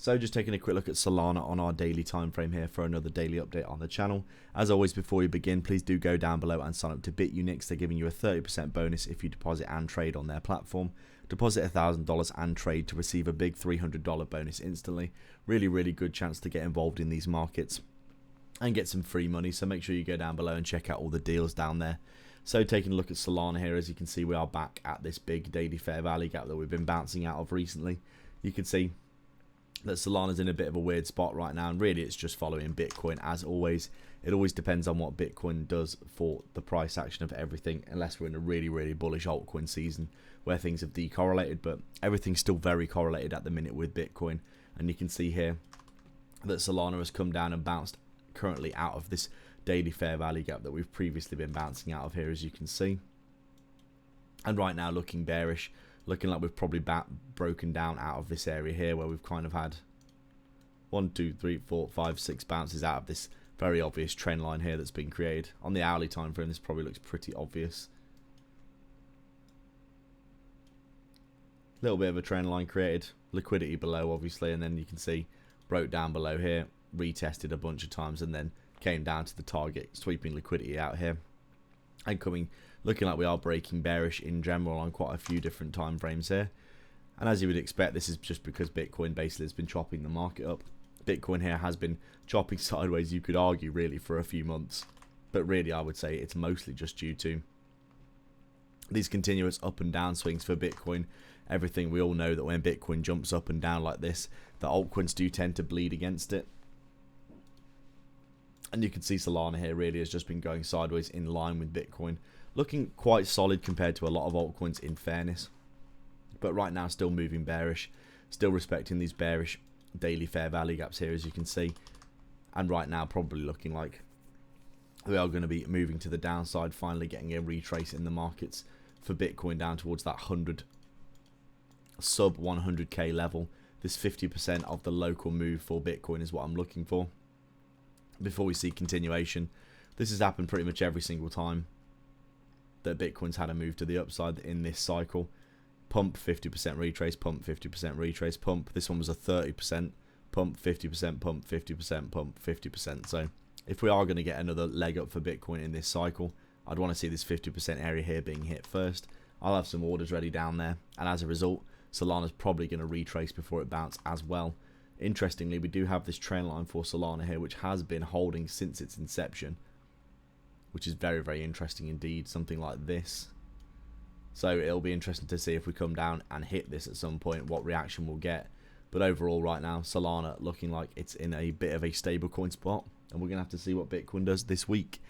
So just taking a quick look at Solana on our daily time frame here for another daily update on the channel. As always, before we begin, please do go down below and sign up to BITUNIX. They're giving you a 30% bonus if you deposit and trade on their platform. Deposit $1,000 and trade to receive a big $300 bonus instantly. Really good chance to get involved in these markets and get some free money, so make sure you go down below and check out all the deals down there. So taking a look at Solana here, as you can see, we are back at this big daily fair value gap that we've been bouncing out of recently. You can see that Solana's in a bit of a weird spot right now, and really it's just following Bitcoin as always. It always depends on what Bitcoin does for the price action of everything, unless we're in a really bullish altcoin season where things have decorrelated, but everything's still very correlated at the minute with Bitcoin. And you can see here that Solana has come down and bounced currently out of this daily fair value gap that we've previously been bouncing out of here, as you can see. And right now looking bearish, looking like we've probably broken down out of this area here, where we've kind of had 1, 2, 3, 4, 5, 6 bounces out of this very obvious trend line here that's been created. On the hourly time frame, this probably looks pretty obvious. Little bit of a trend line created, liquidity below obviously, and then you can see broke down below here, retested a bunch of times, and then came down to the target, sweeping liquidity out here and looking like we are breaking bearish in general on quite a few different time frames here. And as you would expect, this is just because Bitcoin basically has been chopping the market up. Bitcoin here has been chopping sideways, you could argue, really for a few months, but really I would say it's mostly just due to these continuous up and down swings for Bitcoin. Everything we all know that when Bitcoin jumps up and down like this, the altcoins do tend to bleed against it. And you can see Solana here really has just been going sideways in line with Bitcoin, looking quite solid compared to a lot of altcoins in fairness, but right now still moving bearish, still respecting these bearish daily fair value gaps here, as you can see. And right now probably looking like we are going to be moving to the downside, finally getting a retrace in the markets for Bitcoin down towards that sub 100k level. This 50% of the local move for Bitcoin is what I'm looking for before we see continuation. This has happened pretty much every single time that Bitcoin's had a move to the upside in this cycle. Pump, 50% retrace, pump, 50% retrace, pump. This one was a 30% pump, 50% pump, 50% pump, 50%. So if we are going to get another leg up for Bitcoin in this cycle, I'd want to see this 50% area here being hit first. I'll have some orders ready down there, and as a result, Solana's probably going to retrace before it bounces as well. Interestingly, we do have this trend line for Solana here, which has been holding since its inception, which is very interesting indeed, something like this. So it'll be interesting to see if we come down and hit this at some point, what reaction we'll get. But overall right now, Solana looking like it's in a bit of a stable coin spot, and we're going to have to see what Bitcoin does this week.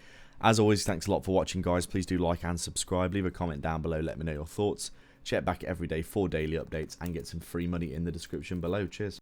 As always, thanks a lot for watching, guys. Please do like and subscribe. Leave a comment down below, let me know your thoughts. Check back every day for daily updates and get some free money in the description below. Cheers.